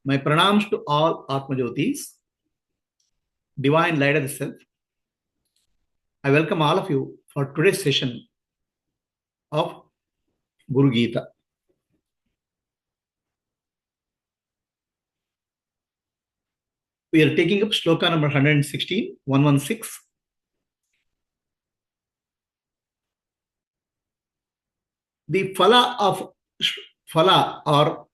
My pranams to all Atma Jyotis, divine light of the self. I welcome all of you for today's session of Guru Gita. We are taking up shloka number 116, 116. The phala or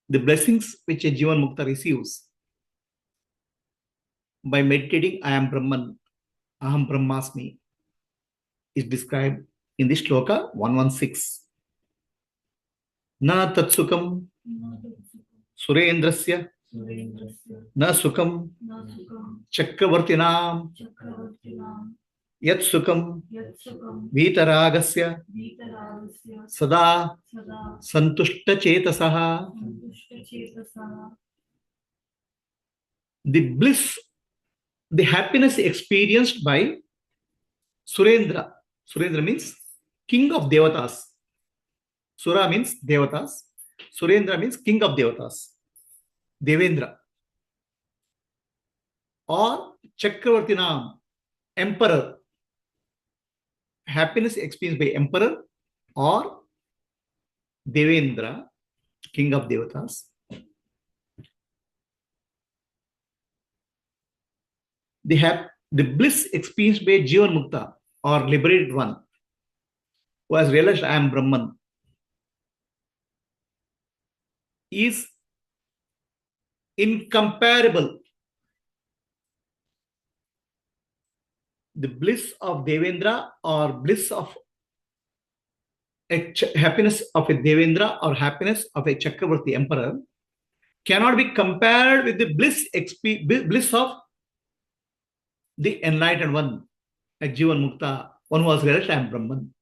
the blessings which a Jivan Mukta receives by meditating I am Brahman, Aham Brahmasmi, is described in this shloka 116. Na tatsukam surendrasya na sukam chakravartinam yat sukam vitaragasya sada santushta chetasaha. The bliss, the happiness experienced by Surendra. Surendra means king of devatas. Sura means devatas. Surendra means king of devatas. Devendra. Or Chakravartinam, emperor. Happiness experienced by emperor or Devendra, king of devatas. The bliss experienced by Jivan Mukta or liberated one who has realized I am Brahman is incomparable. The bliss of Devendra or bliss of happiness of a Devendra or happiness of a Chakravarti emperor cannot be compared with the bliss of the enlightened one, a Jivan Mukta, one who has realized I am Brahman.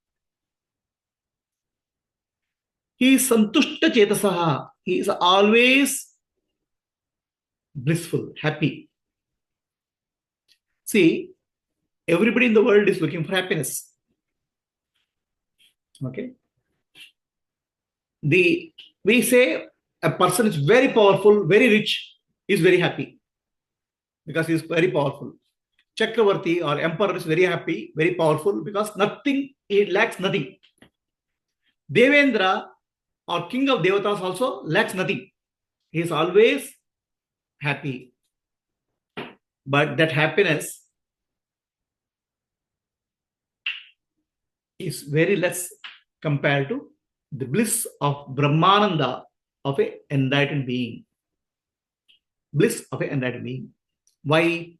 He is Santushta Chetasaha. He is always blissful, happy. See, everybody in the world is looking for happiness. Okay. We say a person is very powerful, very rich, is very happy because he is very powerful. Chakravarti or emperor is very happy, very powerful because he lacks nothing. Devendra or king of devatas also lacks nothing. He is always happy. But that happiness is very less compared to the bliss of Brahmananda of an enlightened being. Bliss of an enlightened being. Why?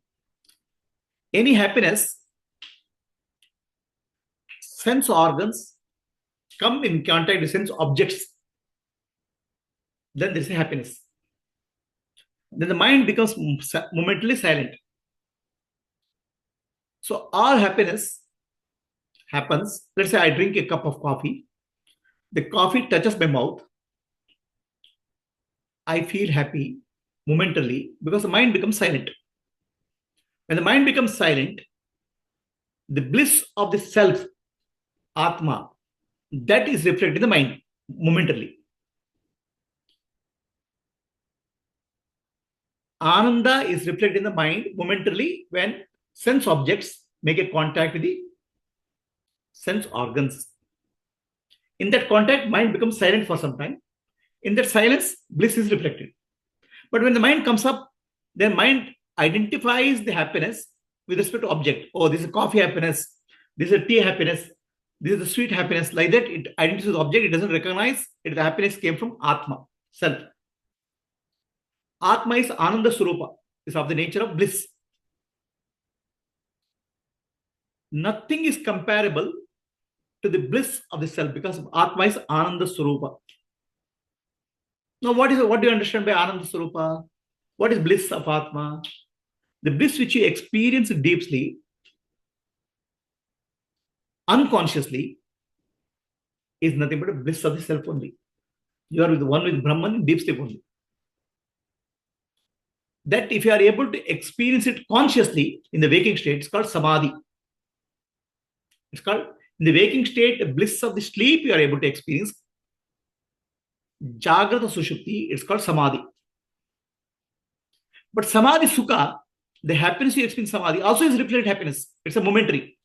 Any happiness, sense organs come in contact with sense objects, then there is a happiness. Then the mind becomes momentarily silent. So all happiness happens. Let's say I drink a cup of coffee. The coffee touches my mouth. I feel happy momentarily because the mind becomes silent. When the mind becomes silent, the bliss of the self, Atma, that is reflected in the mind momentarily. Ananda is reflected in the mind momentarily when sense objects make a contact with the sense organs. In that contact, mind becomes silent for some time. In that silence, bliss is reflected. But when the mind comes up, then mind identifies the happiness with respect to object. Oh, this is coffee happiness. This is tea happiness. This is the sweet happiness. Like that, it identifies the object. It doesn't recognize it. The happiness came from Atma, self. Atma is Ananda Surupa, is of the nature of bliss. Nothing is comparable to the bliss of the self because Atma is Ananda Surupa. Now, what do you understand by Ananda Surupa? What is bliss of Atma? The bliss which you experience deeply, unconsciously, is nothing but a bliss of the self only. You are with the one with Brahman in deep sleep only. That if you are able to experience it consciously in the waking state, it's called Samadhi. It's called, in the waking state, the bliss of the sleep you are able to experience. Jagrata Sushupti, it's called Samadhi. But Samadhi Sukha, the happiness you experience Samadhi, also is reflected happiness. It's a momentary.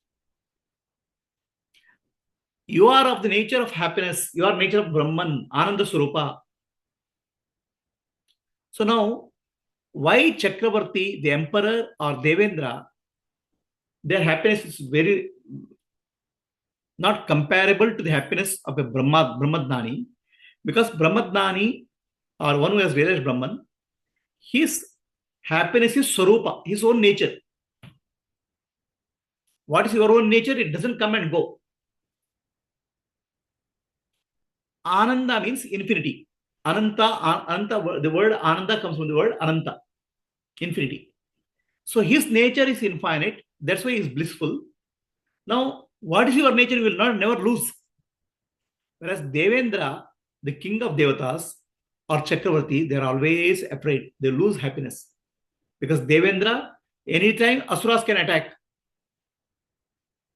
You are of the nature of happiness. You are nature of Brahman, Ananda Surupa. So now, why Chakravarti, the emperor, or Devendra, their happiness is very not comparable to the happiness of a Brahmadnani, because Brahmadnani, or one who has realized Brahman, his happiness is Swarupa, his own nature. What is your own nature? It doesn't come and go. Ananda means infinity. Ananta, the word Ananda comes from the word Ananta, infinity. So his nature is infinite. That's why he is blissful. Now, what is your nature? You will never lose. Whereas Devendra, the king of Devatas, or Chakravarti, they're always afraid. They lose happiness. Because Devendra, anytime Asuras can attack.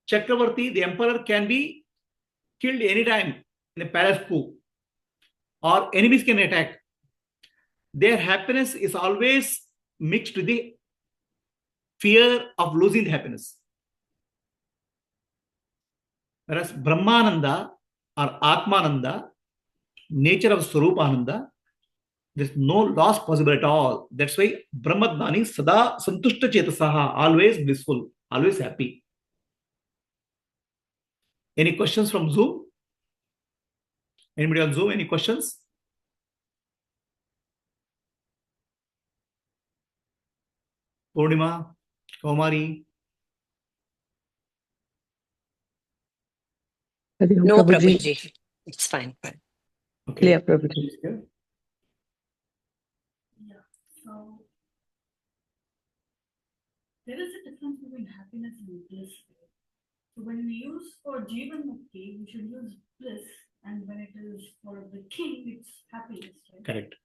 Chakravarti, the emperor, can be killed anytime in a palace coup. Or enemies can attack. Their happiness is always mixed with the fear of losing the happiness. Whereas Brahmananda or Atmananda, nature of Swarupananda, there's no loss possible at all. That's why Brahmadnani Sada Santushta Chetasaha, always blissful, always happy. Any questions from Zoom? Anybody on Zoom? Any questions? Purnima, Kaumari? No, Prabhuji. It's fine. Okay. Clear, Prabhuji. Yeah. So there is a difference between happiness and bliss. So when we use for Jivan Mukti, we should use bliss, and when it is for the king, it's happiness. Right? Correct.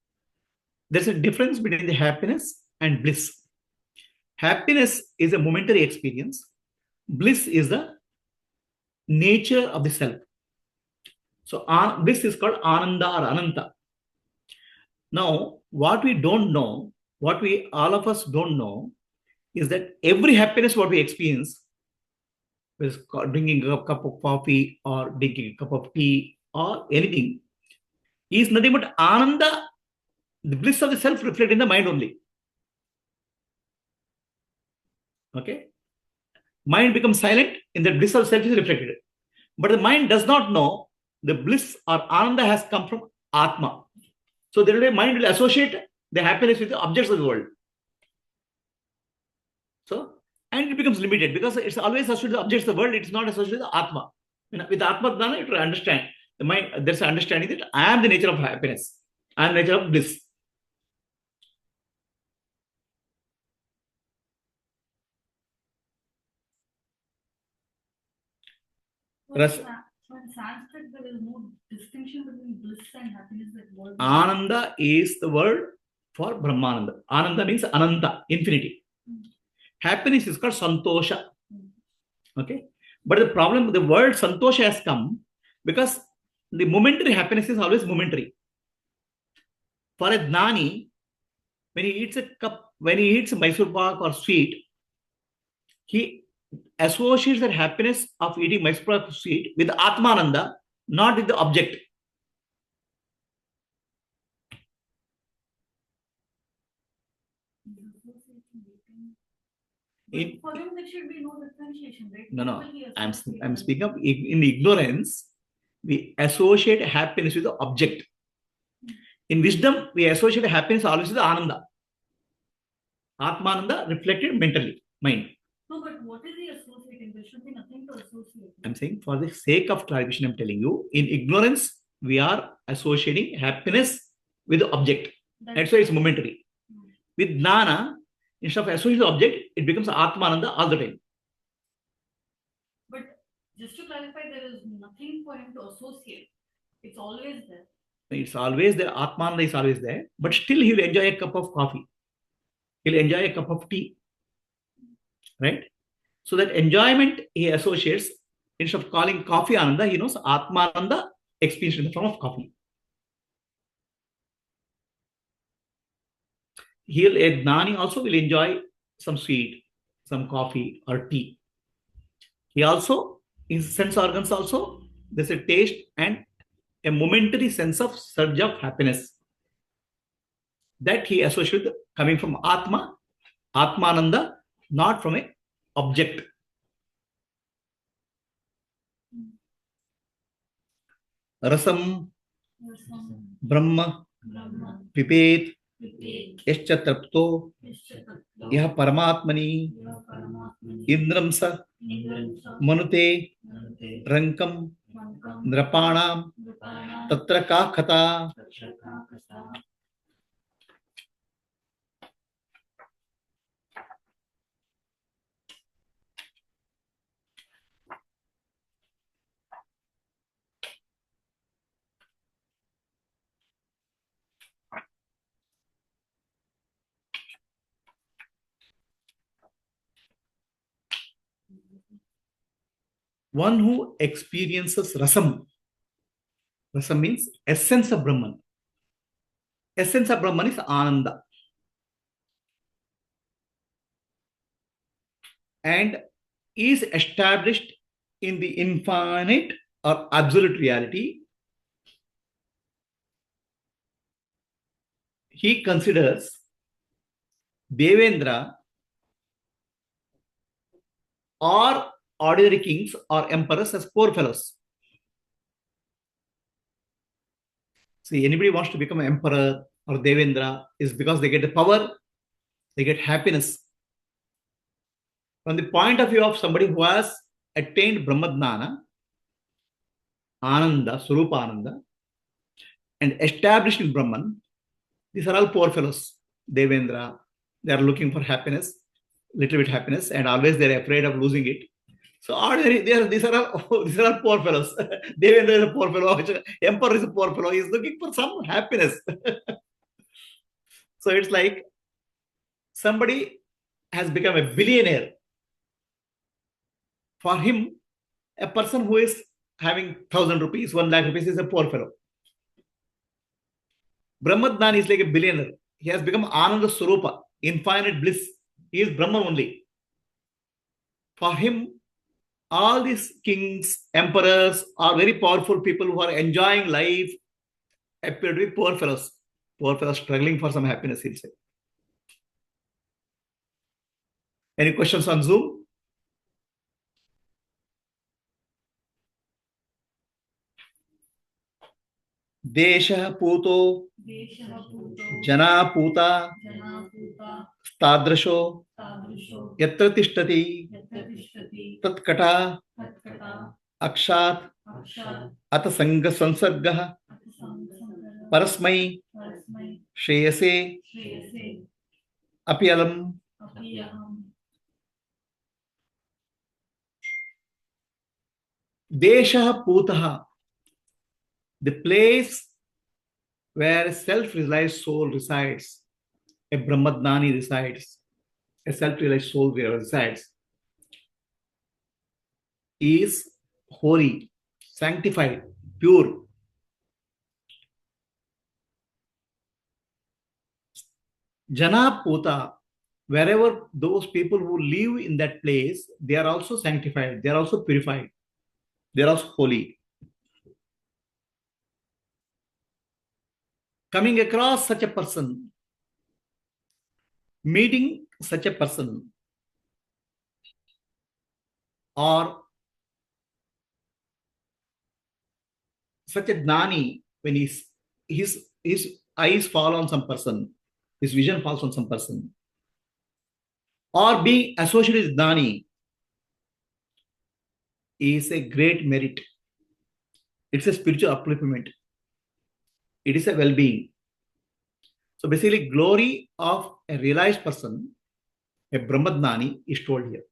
There's a difference between the happiness and bliss. Happiness is a momentary experience. Bliss is the nature of the self. So bliss is called Ananda or Ananta. Now, what we don't know, what we all of us don't know, is that every happiness what we experience, is drinking a cup of coffee or drinking a cup of tea or anything, is nothing but Ananda, the bliss of the self reflected in the mind only. Okay? Mind becomes silent, in the bliss of self is reflected. But the mind does not know the bliss or Ananda has come from Atma. So the mind will associate the happiness with the objects of the world. So, and it becomes limited because it's always associated with the objects of the world, it's not associated with the Atma. With Atma Dana, it will understand. The mind, there's an understanding that I am the nature of happiness, I am the nature of bliss. Well, in Sanskrit, there is no distinction between bliss and happiness. That word. Ananda is the word for Brahmananda. Ananda means Ananta, infinity. Happiness is called Santosha. Okay. But the problem, the word Santosha has come because the momentary happiness is always momentary. For a Gnani, when he eats a Mysore pak or sweet, he associates that happiness of eating Mysore pak sweet with Atmananda, not with the object. For him, there should be no differentiation, right? No. I'm speaking of in ignorance, we associate happiness with the object. In wisdom, we associate happiness always with the Ananda. Atmananda reflected mentally, mind. No, but what is he associating? There should be nothing to associate. I'm saying for the sake of clarification, I'm telling you, in ignorance, we are associating happiness with the object. That's why it's momentary. With Jnana, instead of associating the object, it becomes Atmananda all the time. But just to clarify, there is nothing for him to associate. It's always there. It's always there. Atmananda is always there. But still, he will enjoy a cup of coffee. He'll enjoy a cup of tea. Right? So that enjoyment he associates, instead of calling coffee Ananda, he knows Atmananda experience in the form of coffee. A Gnani also will enjoy some sweet, some coffee or tea. He also, his sense organs also, there's a taste and a momentary sense of surge of happiness that he associates with coming from Atma, Atmananda, not from a object. Rasam Brahma Pipet Yascha Trapto Yah Paramatmani Indram Sa Manute Rankam Nrapanam Tatra Ka Khata. One who experiences rasam. Rasam means essence of Brahman. Essence of Brahman is Ananda. And is established in the infinite or absolute reality. He considers Devendra or ordinary kings or emperors as poor fellows. See, anybody wants to become an emperor or Devendra is because they get the power, they get happiness. From the point of view of somebody who has attained Brahmadnana, Ananda, Surupa Ananda, and established in Brahman, these are all poor fellows. Devendra, they are looking for happiness, little bit happiness, and always they're afraid of losing it. So ordinary, these are all poor fellows. Devendra is a poor fellow. Emperor is a poor fellow. He's looking for some happiness. So it's like somebody has become a billionaire. For him, a person who is having 1,000 rupees, 1 lakh rupees is a poor fellow. Brahmadnani is like a billionaire. He has become Ananda Swarupa, infinite bliss. He is Brahman only. For him, all these kings, emperors are very powerful people who are enjoying life, appear to be poor fellows. Poor fellows struggling for some happiness, he'll say. Any questions on Zoom? Desha Puto Jana Puta Stadrasho Yatra Tishtati Tatkata Akshat Ata Sangha Sansargah Parasmai Shreyase Apiyalam. Desha Putaha, the place where a self-realized soul resides, a Brahmadnani resides, a self-realized soul resides, is holy, sanctified, pure. Jana Puta, wherever those people who live in that place, they are also sanctified, they are also purified, they are also holy. Coming across such a person, meeting such a person, or such a Gnani, when his eyes fall on some person, his vision falls on some person, or being associated with Gnani is a great merit. It's a spiritual upliftment. It is a well-being. So basically, glory of a realized person, a Brahmadnani, is told here.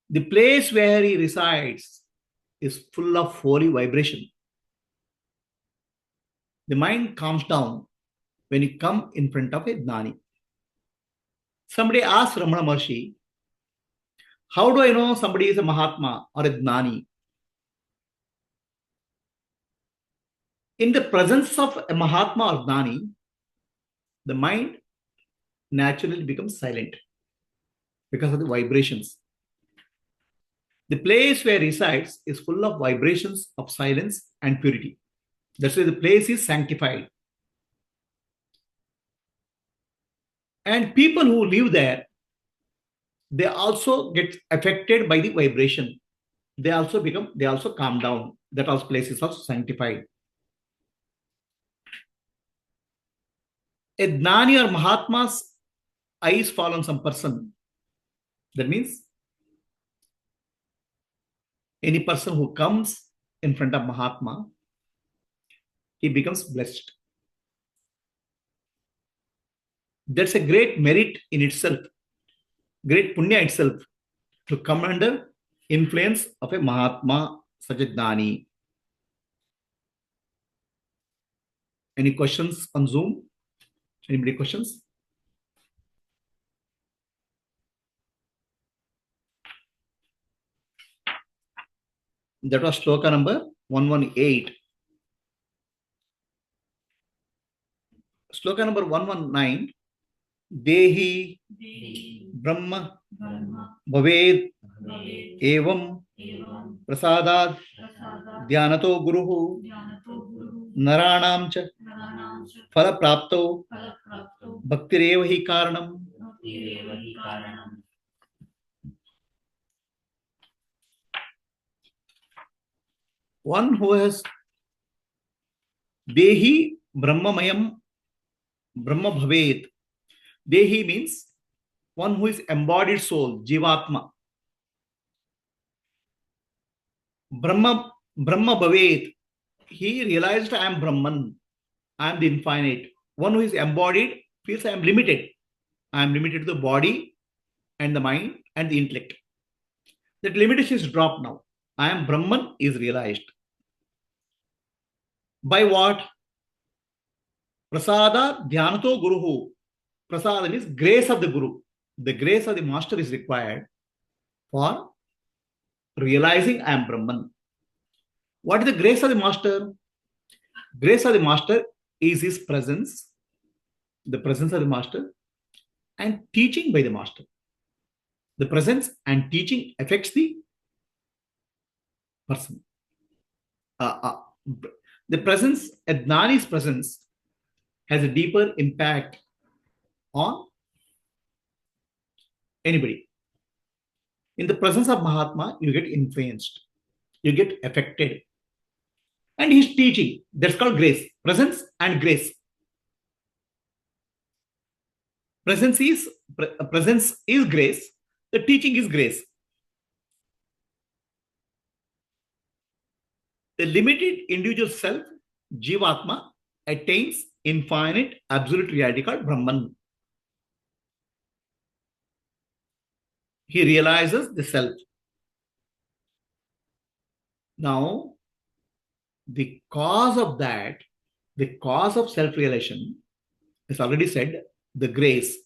The place where he resides is full of holy vibration. The mind calms down when you come in front of a Gnani. Somebody asked Ramana Maharshi, how do I know somebody is a Mahatma or a Gnani? In the presence of a Mahatma or Gnani, the mind naturally becomes silent because of the vibrations. The place where he resides is full of vibrations of silence and purity. That's why the place is sanctified. And people who live there, they also get affected by the vibration. They also calm down. That also place is also sanctified. A Gnani or Mahatma's eyes fall on some person. That means any person who comes in front of Mahatma, he becomes blessed. That's a great merit in itself, great punya itself, to come under influence of a Mahatma, such a Gnani. Any questions on Zoom? Anybody questions? That was shloka number 118. Shloka number 119. Dehi Brahma Bhaved Evam Prasadad Dhyanato Guruhu Naranam cha Phala Prapto Bhaktireva hi Karanam. One who has Dehi Brahmamayam Brahma Bhaved. Dehi means one who is embodied soul, Jivatma. Brahma Bhaved. He realized I am Brahman. I am the infinite. One who is embodied feels I am limited. I am limited to the body and the mind and the intellect. That limitation is dropped now. I am Brahman is realized. By what? Prasada Dhyanato Guruhu. Prasada means grace of the Guru. The grace of the master is required for realizing I am Brahman. What is the grace of the master? Grace of the master is his presence, the presence of the master, and teaching by the master. The presence and teaching affects the person. The presence, a Gnani's presence, has a deeper impact on anybody. In the presence of Mahatma, you get influenced, you get affected. And he's teaching. That's called grace. Presence and grace. Presence is grace. The teaching is grace. The limited individual self, Jivatma, attains infinite absolute reality called Brahman. He realizes the self. Now, the cause of that, the cause of self-realization, is already said, the grace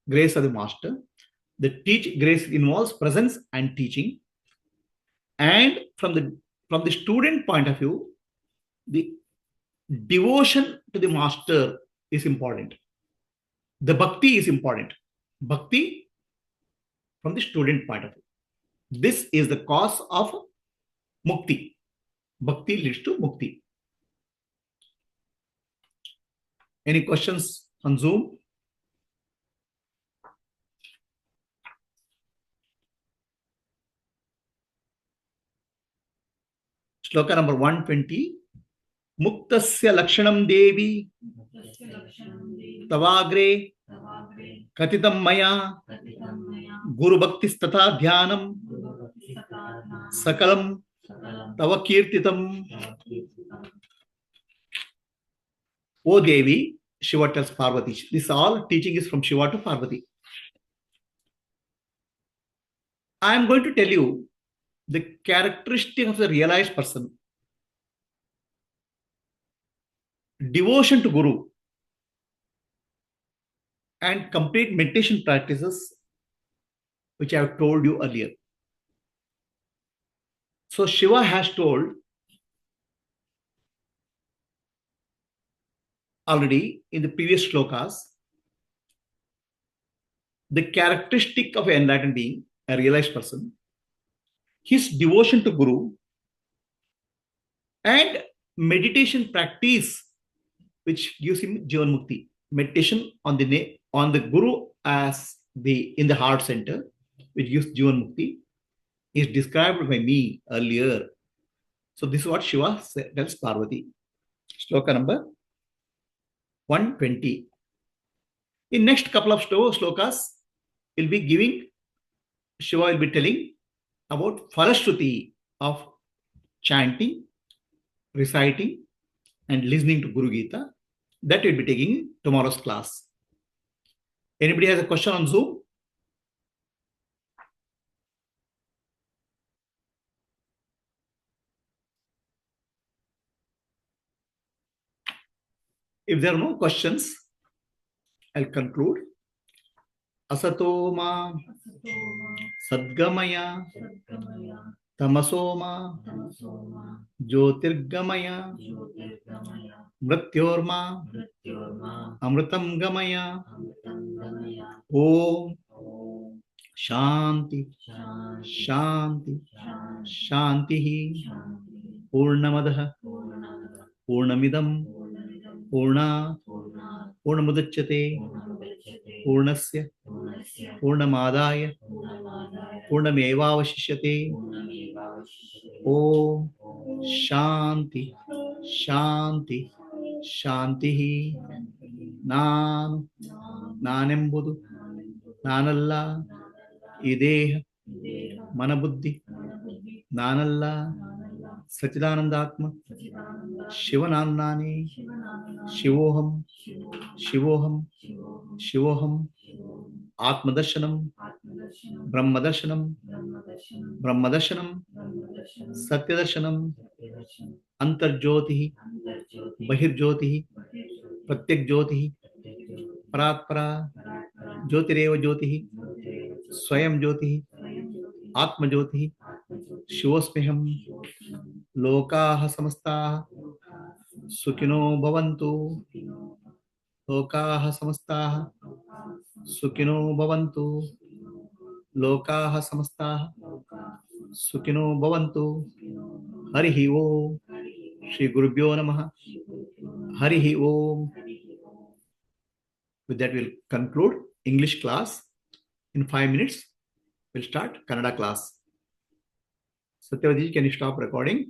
of the master. The grace involves presence and teaching. And from the student point of view, the devotion to the master is important. The bhakti is important. Bhakti from the student point of view. This is the cause of mukti. Bhakti leads to mukti. Any questions on Zoom? Shloka number 120. Muktasya lakshanam devi tavagre katitam maya guru bhaktis tatha dhyanam sakalam tava kirtitam. O Devi, Shiva tells Parvati. This all teaching is from Shiva to Parvati. I am going to tell you the characteristic of the realized person. Devotion to Guru and complete meditation practices, which I have told you earlier. So Shiva has told already in the previous shlokas the characteristic of an enlightened being, a realized person, his devotion to Guru and meditation practice, which gives him Jivan Mukti. Meditation on the Guru as in the heart center, which gives Jivan Mukti, is described by me earlier. So this is what Shiva tells Parvati. Shloka number 120. In next couple of slokas, will be giving, Shiva will be telling about Falashruti of chanting, reciting, and listening to Guru Gita. That will be taking in tomorrow's class. Anybody has a question on Zoom? If there are no questions, I'll conclude. Asatoma Sadgamaya Tamasoma Jyotirgamaya Mrityorma Amritam Gamaya. Om Shanti Shanti Shanti Purnamadaha Purnamidam Purna Purnamudachyate Purnasya Purnamadaya Purnamevavashishyate. Om Shanti Shanti Shanti. Nanembudu Nanalla Ideha Manabuddhi Nanalla Sachidanandatma Shivanannani Shivoham Shivoham Shivoham Atmadarshanam Brahmadarshanam Brahmadarshanam Satyadarshanam Antarjyotihi Bahirjyotihi Pratyak Jyotihi Paratpara Jyotireva Jyotihi Swayam Jyotihi Atma Jyotihi Shivosmiham Lokaha Samastaha Sukhino Bhavantu Lokaha Samastaha Sukhino Bhavantu Lokaha Samastaha Sukhino Bhavantu. Harihi Om. Shri Gurubhyo Namaha. Harihi Om. With that, we'll conclude English class. In 5 minutes, we'll start Kannada class. Satyavati, can you stop recording?